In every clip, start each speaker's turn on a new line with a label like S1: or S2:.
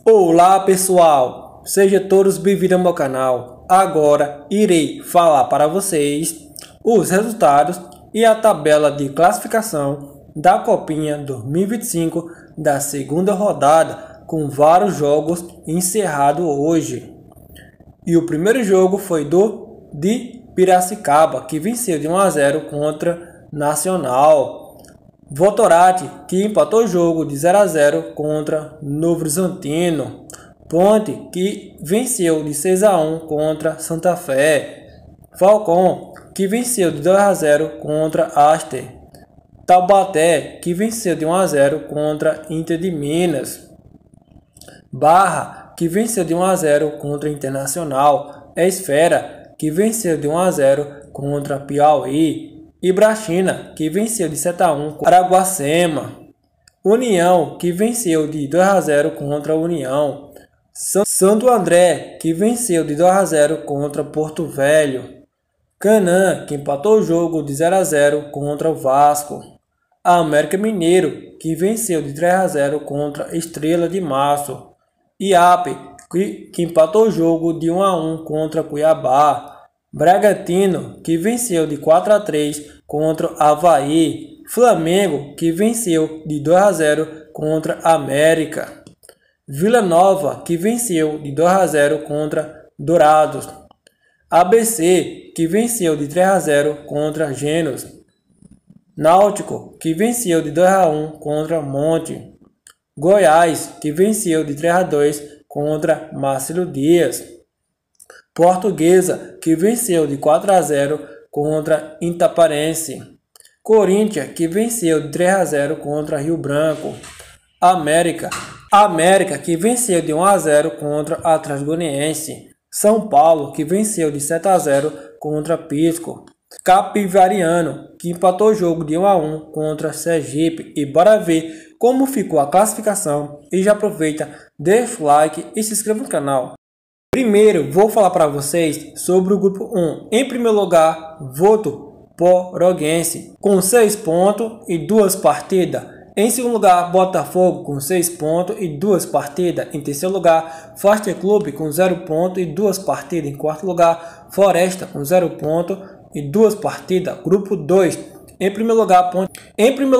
S1: Olá pessoal, sejam todos bem-vindos ao meu canal. Agora irei falar para vocês os resultados e a tabela de classificação da Copinha 2025 da segunda rodada, com vários jogos encerrados hoje. E o primeiro jogo foi de Piracicaba, que venceu de 1 a 0 contra Nacional. Votorati, que empatou o jogo de 0 a 0 contra Novo Horizontino. Ponte, que venceu de 6 a 1 contra Santa Fé. Falcão, que venceu de 2 a 0 contra Aster. Taubaté, que venceu de 1 a 0 contra Inter de Minas. Barra, que venceu de 1 a 0 contra Internacional. Esfera, que venceu de 1 a 0 contra Piauí. Ibrachina, que venceu de 7 a 1 contra Araguacema. União, que venceu de 2 a 0 contra a União. Santo André, que venceu de 2 a 0 contra Porto Velho. Canaã, que empatou o jogo de 0 a 0 contra o Vasco. América Mineiro, que venceu de 3 a 0 contra Estrela de Março. Iape, que empatou o jogo de 1 a 1 contra Cuiabá. Bragantino, que venceu de 4 a 3 contra Avaí. Flamengo, que venceu de 2 a 0 contra América. Vila Nova, que venceu de 2 a 0 contra Dourados. ABC, que venceu de 3 a 0 contra Genos. Náutico, que venceu de 2 a 1 contra Monte. Goiás, que venceu de 3 a 2 contra Marcelo Dias. Portuguesa, que venceu de 4 a 0 contra Itaparense. Corinthians, que venceu de 3 a 0 contra Rio Branco. América, que venceu de 1 a 0 contra Atlético Goianiense. São Paulo, que venceu de 7 a 0 contra Pisco. Capivariano, que empatou o jogo de 1 a 1 contra Sergipe. E bora ver como ficou a classificação. E já aproveita, deixa o like e se inscreva no canal. Primeiro, vou falar para vocês sobre o grupo 1. Em primeiro lugar, Votuporanguense, com 6 pontos e 2 partidas. Em segundo lugar, Botafogo, com 6 pontos e 2 partidas. Em terceiro lugar, Foster Clube, com 0 pontos e 2 partidas. Em quarto lugar, Floresta, com 0 pontos e 2 partidas. Grupo 2. Em primeiro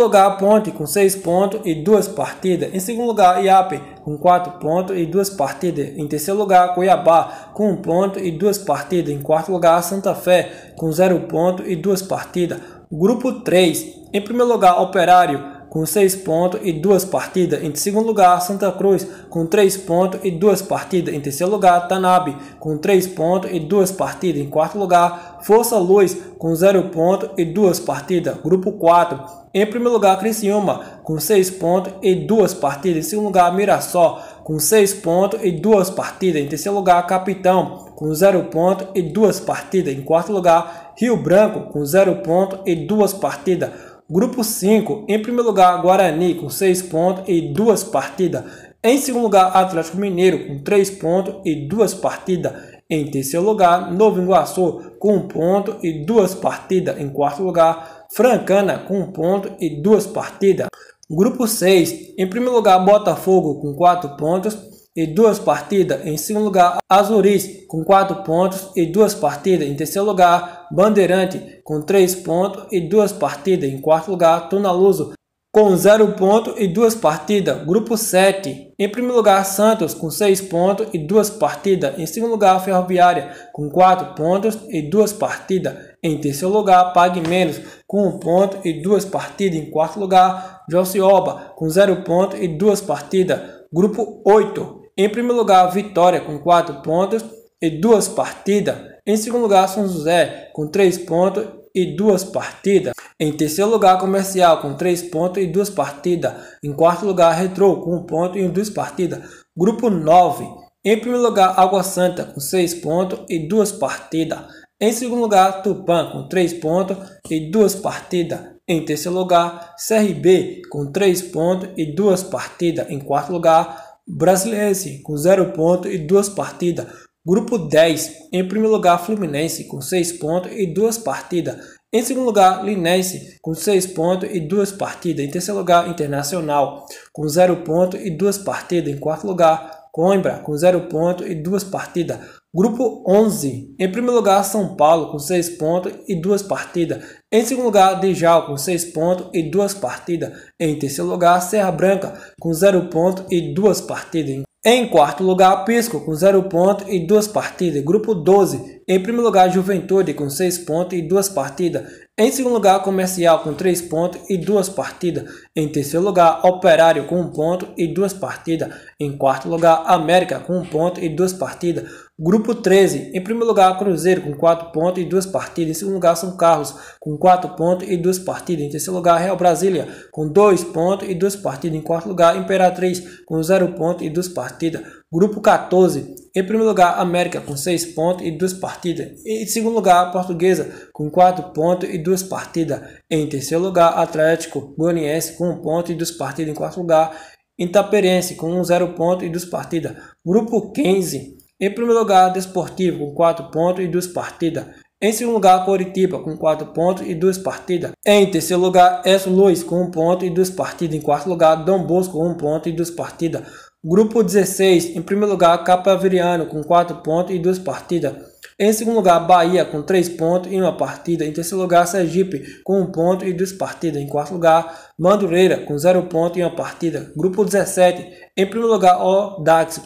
S1: lugar, Ponte, com 6 pontos e 2 partidas. Em segundo lugar, Iape, com 4 pontos e 2 partidas. Em terceiro lugar, Cuiabá, com 1 ponto e 2 partidas. Em quarto lugar, Santa Fé, com 0 pontos e 2 partidas. Grupo 3. Em primeiro lugar, Operário, com 6 pontos e 2 partidas. Em segundo lugar, Santa Cruz, com 3 pontos e 2 partidas. Em terceiro lugar, Tanabe, com 3 pontos e 2 partidas. Em quarto lugar, Força Luz, com 0 pontos e 2 partidas. Grupo 4. Em primeiro lugar, Criciúma, com 6 pontos e 2 partidas. Em segundo lugar, Mirassol, com 6 pontos e 2 partidas. Em terceiro lugar, Capitão, com 0 pontos e 2 partidas. Em quarto lugar, Rio Branco, com 0 pontos e 2 partidas. Grupo 5, em primeiro lugar, Guarani, com 6 pontos e 2 partidas. Em segundo lugar, Atlético Mineiro, com 3 pontos e 2 partidas. Em terceiro lugar, Nova Iguaçu, com 1 ponto e 2 partidas. Em quarto lugar, Francana, com 1 ponto e 2 partidas. Grupo 6, em primeiro lugar, Botafogo, com 4 pontos e 2 partidas. Em segundo lugar, Azuris, com 4 pontos e 2 partidas. Em terceiro lugar, Bandeirante, com 3 pontos e 2 partidas. Em quarto lugar, Tunaluso, com 0 pontos e 2 partidas. Grupo 7. Em primeiro lugar, Santos, com 6 pontos e 2 partidas. Em segundo lugar, Ferroviária, com 4 pontos e 2 partidas. Em terceiro lugar, Pague Menos, com 1 ponto e 2 partidas. Em quarto lugar, Jocioba, com 0 pontos e 2 partidas. Grupo 8. Em primeiro lugar, Vitória, com 4 pontos e 2 partidas. Em segundo lugar, São José, com 3 pontos e 2 partidas. Em terceiro lugar, Comercial, com 3 pontos e 2 partidas. Em quarto lugar, Retrô, com 1 ponto e 2 partidas. Grupo 9. Em primeiro lugar, Água Santa, com 6 pontos e 2 partidas. Em segundo lugar, Tupã, com 3 pontos e 2 partidas. Em terceiro lugar, CRB, com 3 pontos e 2 partidas. Em quarto lugar, Brasiliense, com 0 pontos e 2 partidas. Grupo 10. Em primeiro lugar, Fluminense, com 6 pontos e 2 partidas. Em segundo lugar, Linense, com 6 pontos e 2 partidas. Em terceiro lugar, Internacional, com 0 pontos e 2 partidas. Em quarto lugar, Coimbra com 0 pontos e 2 partidas. Grupo 11, em primeiro lugar São Paulo com 6 pontos e 2 partidas. Em segundo lugar Dejal com 6 pontos e 2 partidas. Em terceiro lugar Serra Branca com 0 pontos e 2 partidas. Em quarto lugar, Pisco com 0 pontos e 2 partidas. Grupo 12. Em primeiro lugar, Juventude com 6 pontos e 2 partidas. Em segundo lugar, Comercial com 3 pontos e 2 partidas. Em terceiro lugar, Operário com 1 ponto e 2 partidas. Em quarto lugar, América com 1 ponto e 2 partidas. Grupo 13. Em primeiro lugar, Cruzeiro com 4 pontos e 2 partidas. Em segundo lugar, São Carlos com 4 pontos e 2 partidas. Em terceiro lugar, Real Brasília com 2 pontos e 2 partidas. Em quarto lugar, Imperatriz com 0 pontos e 2 partidas. Grupo 14. Em primeiro lugar, América com 6 pontos e 2 partidas. Em segundo lugar, Portuguesa com 4 pontos e 2 partidas. Em terceiro lugar, Atlético Goianiense com 1 ponto e 2 partidas. Em quarto lugar, Itaperense com 0 ponto e 2 partidas. Grupo 15. Em primeiro lugar, Desportivo com 4 pontos e 2 partidas. Em segundo lugar, Coritiba com 4 pontos e 2 partidas. Em terceiro lugar, S. Luís com 1 ponto e 2 partidas. Em quarto lugar, Dom Bosco com 1 ponto e 2 partidas. Grupo 16, em primeiro lugar, Capivariano com 4 pontos e 2 partidas. Em segundo lugar, Bahia com 3 pontos e 1 partida. Em terceiro lugar, Sergipe com 1 ponto e 2 partidas. Em quarto lugar, Madureira com 0 pontos e 1 partida. Grupo 17, em primeiro lugar, Audax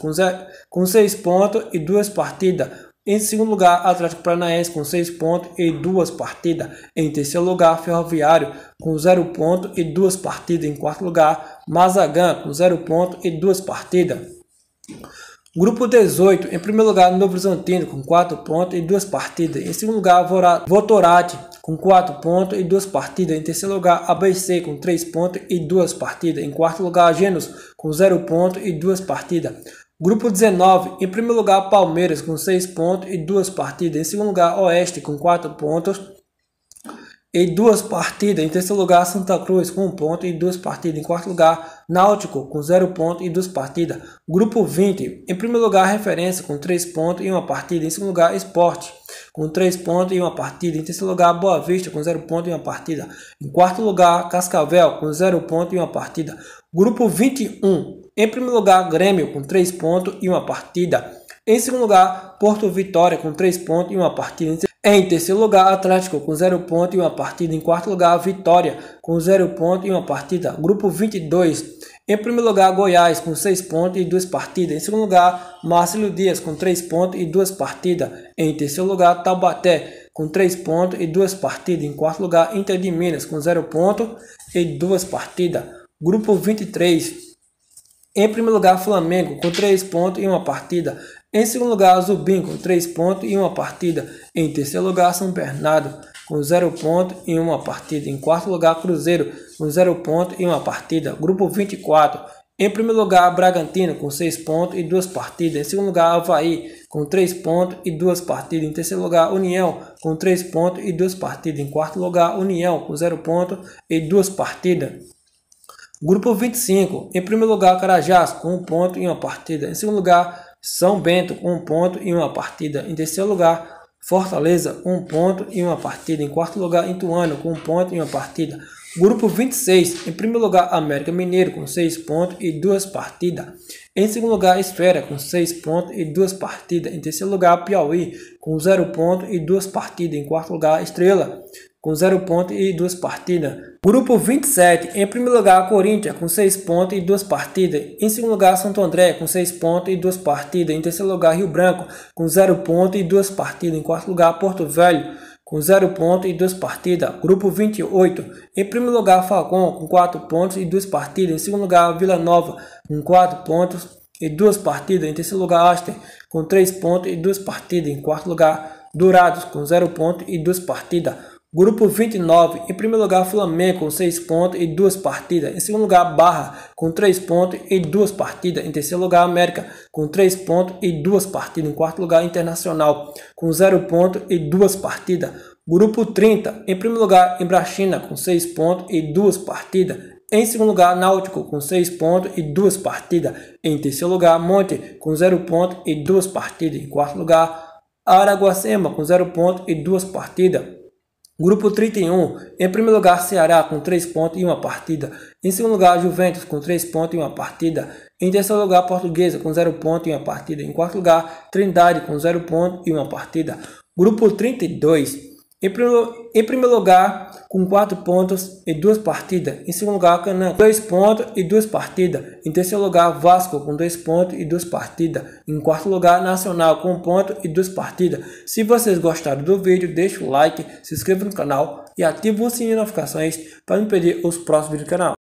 S1: com 6 pontos e 2 partidas. Em segundo lugar, Atlético Paranaense com 6 pontos e 2 partidas. Em terceiro lugar, Ferroviário com 0 pontos e 2 partidas. Em quarto lugar, Mazagan com 0 pontos e 2 partidas. Grupo 18, em primeiro lugar, Novo Horizontino com 4 pontos e 2 partidas. Em segundo lugar, Votorati com 4 pontos e 2 partidas. Em terceiro lugar, ABC com 3 pontos e 2 partidas. Em quarto lugar, Genos com 0 pontos e 2 partidas. Grupo 19, em primeiro lugar, Palmeiras com 6 pontos e 2 partidas. Em segundo lugar, Oeste com 4 pontos e 2 partidas. Em terceiro lugar, Santa Cruz com 1 ponto e 2 partidas. Em quarto lugar, Náutico com 0 ponto e 2 partidas. Grupo 20, em primeiro lugar, Referência com 3 pontos e 1 partida. Em segundo lugar, Sport com 3 pontos e 1 partida. Em terceiro lugar, Boa Vista com 0 ponto e 1 partida. Em quarto lugar, Cascavel com 0 ponto e 1 partida. Grupo 21, em primeiro lugar, Grêmio com 3 pontos e 1 partida. Em segundo lugar, Porto Vitória com 3 pontos e 1 partida. Em terceiro lugar, Atlético com 0 ponto e 1 partida. Em quarto lugar, Vitória com 0 ponto e 1 partida. Grupo 22, em primeiro lugar, Goiás com 6 pontos e 2 partidas. Em segundo lugar, Marcelo Dias com 3 pontos e 2 partidas. Em terceiro lugar, Taubaté com 3 pontos e 2 partidas. Em quarto lugar, Inter de Minas com 0 pontos e 2 partidas. Grupo 23, em primeiro lugar, Flamengo com 3 pontos e 1 partida. Em segundo lugar, Zubim com 3 pontos e 1 partida. Em terceiro lugar, São Bernardo com 0 pontos e 1 partida. Em quarto lugar, Cruzeiro com 0 pontos e 1 partida. Grupo 24, em primeiro lugar, Bragantino com 6 pontos e 2 partidas. Em segundo lugar, Avaí com 3 pontos e 2 partidas. Em terceiro lugar, União com 3 pontos e 2 partidas. Em quarto lugar, União com 0 pontos e 2 partidas. Grupo 25, em primeiro lugar, Carajás com 1 ponto e 1 partida. Em segundo lugar, São Bento com 1 ponto e 1 partida. Em terceiro lugar, Fortaleza com 1 ponto e 1 partida. Em quarto lugar, Ituano com 1 ponto e 1 partida. Grupo 26, em primeiro lugar, América Mineiro com 6 pontos e 2 partidas. Em segundo lugar, Esfera com 6 pontos e 2 partidas. Em terceiro lugar, Piauí com 0 pontos e 2 partidas. Em quarto lugar, Estrela com 0 pontos e 2 partidas. Grupo 27, em primeiro lugar, Corinthians com 6 pontos e 2 partidas. Em segundo lugar, Santo André com 6 pontos e 2 partidas. Em terceiro lugar, Rio Branco com 0 pontos e 2 partidas. Em quarto lugar, Porto Velho com 0 pontos e 2 partidas. Grupo 28, em primeiro lugar, Falcão com 4 pontos e 2 partidas. Em segundo lugar, Vila Nova com 4 pontos e 2 partidas. Em terceiro lugar, Aster com 3 pontos e 2 partidas. Em quarto lugar, Dourados com 0 pontos e 2 partidas. Grupo 29, em primeiro lugar, Flamengo com 6 pontos e 2 partidas. Em segundo lugar, Barra com 3 pontos e 2 partidas. Em terceiro lugar, América com 3 pontos e 2 partidas. Em quarto lugar, Internacional com 0 pontos e 2 partidas. Grupo 30, em primeiro lugar, Imbrachina com 6 pontos e 2 partidas. Em segundo lugar, Náutico com 6 pontos e 2 partidas. Em terceiro lugar, Monte com 0 pontos e 2 partidas. Em quarto lugar, Araguacema com 0 pontos e 2 partidas. Grupo 31, em primeiro lugar, Ceará com 3 pontos e 1 partida. Em segundo lugar, Juventus com 3 pontos e 1 partida. Em terceiro lugar, Portuguesa com 0 ponto e 1 partida. Em quarto lugar, Trindade com 0 ponto e 1 partida. Grupo 32. Em primeiro lugar, com 4 pontos e 2 partidas. Em segundo lugar, Canaã, 2 pontos e 2 partidas. Em terceiro lugar, Vasco, com 2 pontos e 2 partidas. Em quarto lugar, Nacional, com 1 ponto e 2 partidas. Se vocês gostaram do vídeo, deixe o like, se inscreva no canal e ative o sininho de notificações para não perder os próximos vídeos do canal.